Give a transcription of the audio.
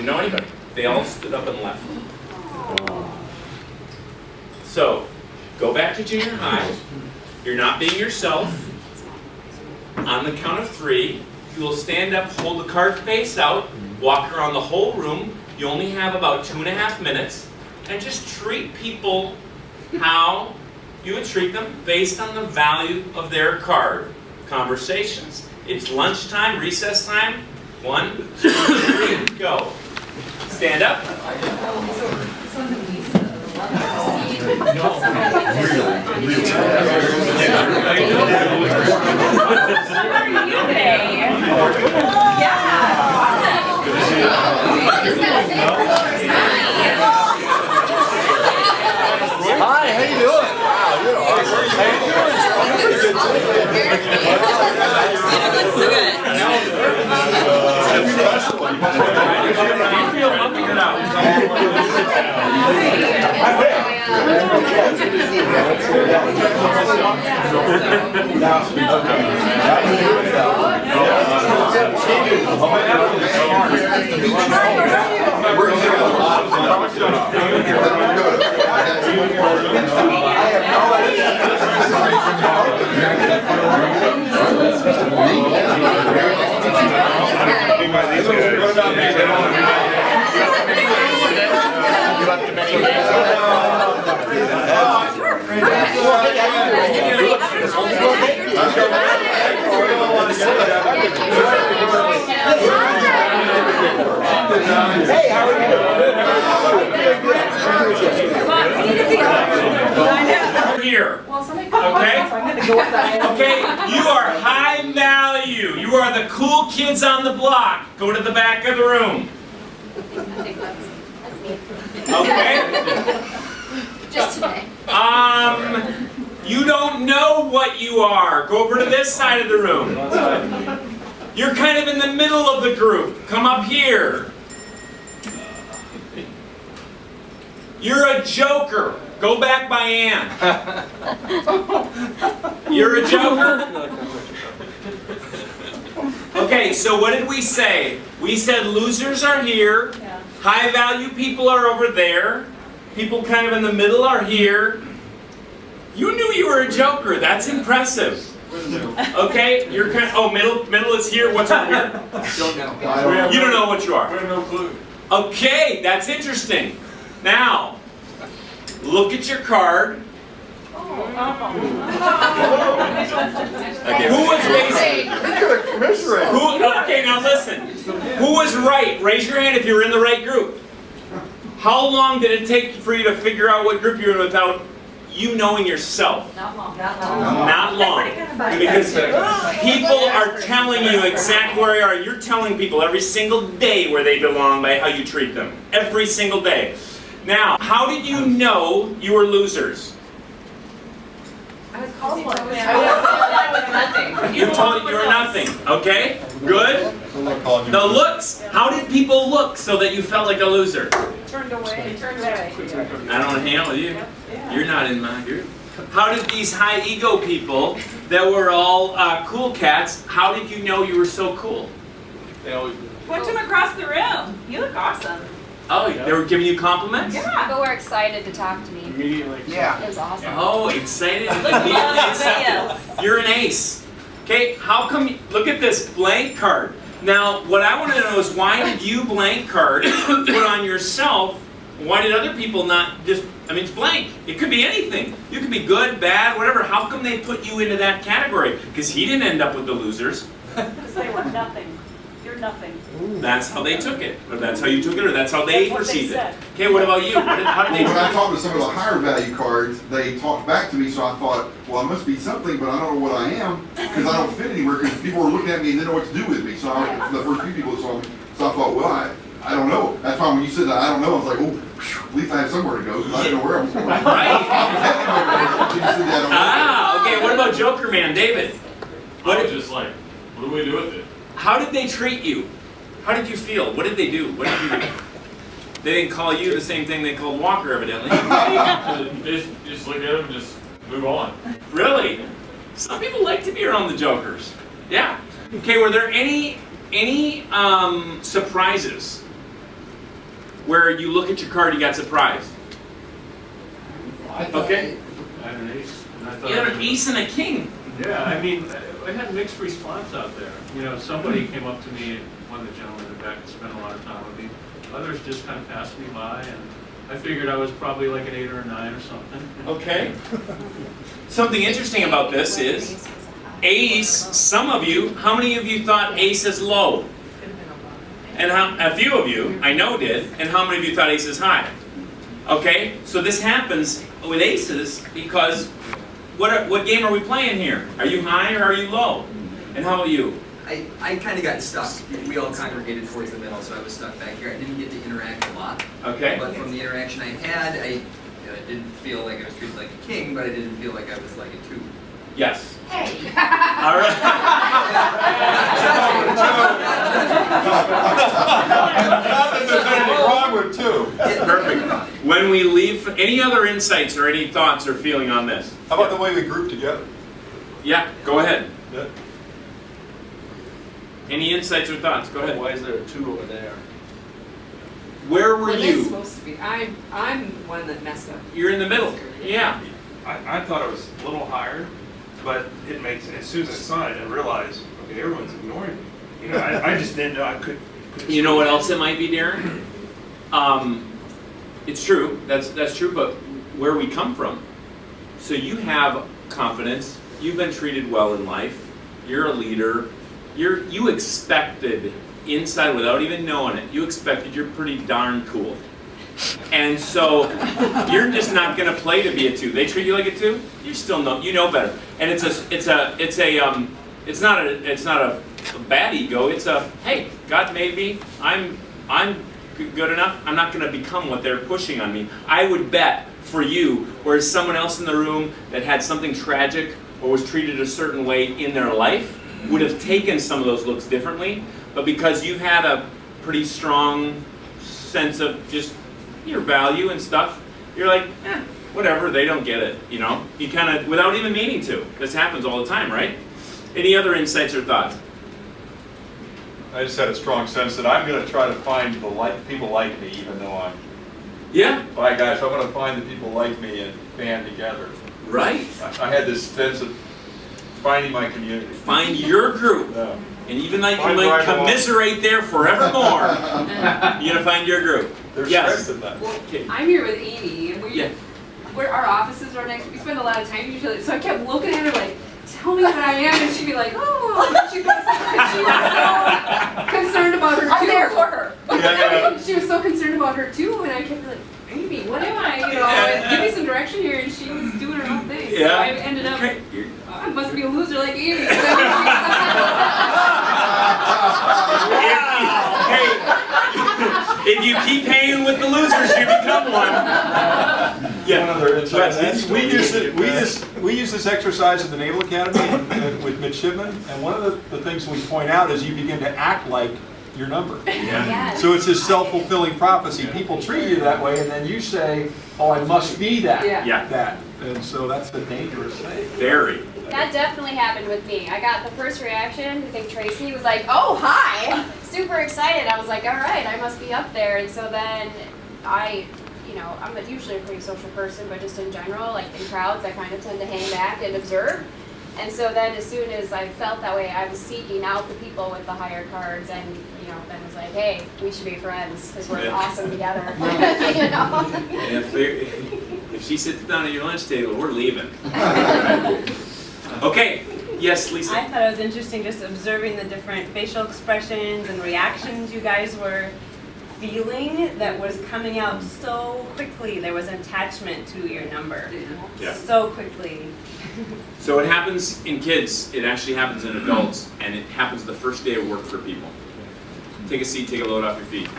Didn't know anybody. They all stood up and left. So, go back to junior high. You're not being yourself. On the count of 3, you will stand up, hold the card face out, walk around the whole room. You only have about 2.5 minutes, and just treat people how you would treat them based on the value of their card. Conversations. It's lunchtime, recess time. 1, 2, 3, go. Stand up. Hi, how you doing? Wow, you're awesome. How you doing? Hey, how are you? Here. Okay? Okay, you are high value. You are the cool kids on the block. Go to the back of the room. Okay? Just today. You don't know what you are. Go over to this side of the room. You're kind of in the middle of the group. Come up here. You're a joker. Go back by Ann. You're a joker? Okay, so what did we say? We said losers are here. High value people are over there. People kind of in the middle are here. You knew you were a joker. That's impressive. Okay, you're kind of, middle is here. What's up here? Don't know. You don't know what you are. We have no clue. Okay, that's interesting. Now, look at your card. Okay, who was basically? Okay, now listen. Who was right? Raise your hand if you were in the right group. How long did it take for you to figure out what group you were in without you knowing yourself? Not long. Not long. Because people are telling you exactly where you are. You're telling people every single day where they belong by how you treat them. Every single day. Now, how did you know you were losers? I was called one. You told you were nothing. Okay? Good? The looks. How did people look so that you felt like a loser? Turned away. I don't want to hang out with you. You're not in my group. How did these high ego people that were all cool cats, how did you know you were so cool? They always do. Push him across the room. You look awesome. Oh, they were giving you compliments? Yeah. People were excited to talk to me. Immediately. Yeah. It was awesome. Oh, excited. Look Immediately at the accepted. You're an ace. Okay, how come, look at this blank card. Now, what I want to know is why did you blank card put on yourself? Why did other people not just, I mean, it's blank. It could be anything. You could be good, bad, whatever. How come they put you into that category? Because he didn't end up with the losers. Because they were nothing. You're nothing. That's how they took it. Or that's how you took it, or that's how they That's what they perceived it. said. Okay, what about you? How did they When I treat it? talked to some of the higher value cards, they talked back to me, so I thought, well, I must be something, but I don't know what I am, because I don't fit anywhere, because people were looking at me and didn't know what to do with me. So the first few people that saw me, so I thought, well, I don't know. That's why when you said that, I don't know, I was like, oh, phew, at least I have somewhere to go, because I didn't know where I was going. Right. Ah, Okay, what about Joker Man, David? I was just like, what do we do with it? How did they treat you? How did you feel? What did they do? What did you do? They didn't call you the same thing they called Walker, evidently. Just look at him and just move on. Really? Some people like to be around the Jokers. Yeah. Okay, were there any surprises where you look at your card, you got surprised. Okay? I had an ace. And I thought You had an ace and a king. Yeah, I mean, I had mixed response out there. You know, somebody came up to me, one of the gentlemen in the back spent a lot of time with me. Others just kind of passed me by, and I figured I was probably like an 8 or a 9 or something. Okay. Something interesting about this is ace, some of you, how many of you thought ace is low? And a few of you, I know did, and how many of you thought ace is high? Okay, so this happens with aces because what game are we playing here? Are you high or are you low? And how about you? I kind of got stuck. We all congregated towards the middle, so I was stuck back here. I didn't get to interact a lot. Okay. But from the interaction I had, I didn't feel like I was treated like a king, but I didn't feel like I was like a 2. Yes. Hey. All right. Not that there's anything wrong with 2. Perfect. When we leave, any other insights or any thoughts or feeling on this? How about the way we group together? Yeah, go ahead. Yeah. Any insights or thoughts? Go ahead. Why is there a 2 over there? Where were Well, it's you? supposed to be. I'm one that messed up. You're in the middle. Yeah. I thought it was a little higher, but it makes, as soon as I saw it, I realized, okay, everyone's ignoring me. You know, I just didn't know I could. You know what else it might be, Darren? It's true. That's true. But where we come from. So you have confidence. You've been treated well in life. You're a leader. You expected inside, without even knowing it, you expected you're pretty darn cool. And so you're just not going to play to be a 2. They treat you like a 2. You still know, you know better. And it's not a bad ego. It's a, hey, God made me. I'm good enough. I'm not going to become what they're pushing on me. I would bet for you, whereas someone else in the room that had something tragic or was treated a certain way in their life would have taken some of those looks differently. But because you've had a pretty strong sense of just your value and stuff, you're like, whatever, they don't get it, you know? You kind of, without even meaning to. This happens all the time, right? Any other insights or thoughts? I just had a strong sense that I'm going to try to find people like me, even though I'm. Yeah. By gosh, I want to find the people like me and band together. Right? I had this sense of finding my community. Find your group. Yeah. And even though you Find might right along. commiserate there forevermore, you're gonna find your group. There's Yes. strength in that. Well, Okay. I'm here with Amy, and Yeah. where our offices are next. We spend a lot of time usually, so I kept looking at her like, "Tell me what I am," and she'd be like, "Oh," and she was so concerned about her too. I'm there for her. Yeah. She was so concerned about her too, and I kept like, "Amy, what am I? You know, and give me some direction here." And she was doing her own thing. So Yeah. I ended up. Okay. I must be a loser like Amy. If you keep hanging with the losers, you become one. Yeah. One other insight. Yes. We use this exercise at the Naval Academy with midshipmen, and one of the things we point out is you begin to act like your number. Yeah. Yes. So it's this self-fulfilling prophecy. People treat you that way, and then you say, "Oh, I must be that." Yeah. Yeah. That, and so that's the dangerous thing. Very. That definitely happened with me. I got the first reaction. I think Tracy was like, "Oh, hi!" Super excited. I was like, "All right, I must be up there." And so then I'm usually a pretty social person, but just in general, like in crowds, I kind of tend to hang back and observe. And so then as soon as I felt that way, I was seeking out the people with the higher cards, and then was like, "Hey, we should be friends because we're Yeah. awesome together." You know? And if she sits down at your lunch table, we're leaving. Okay. Yes, Lisa. I thought it was interesting just observing the different facial expressions and reactions you guys were feeling that was coming out so quickly. There was an attachment to your number. Yeah. So quickly. So it happens in kids, it actually happens in adults, and it happens the first day of work for people. Take a seat, take a load off your feet.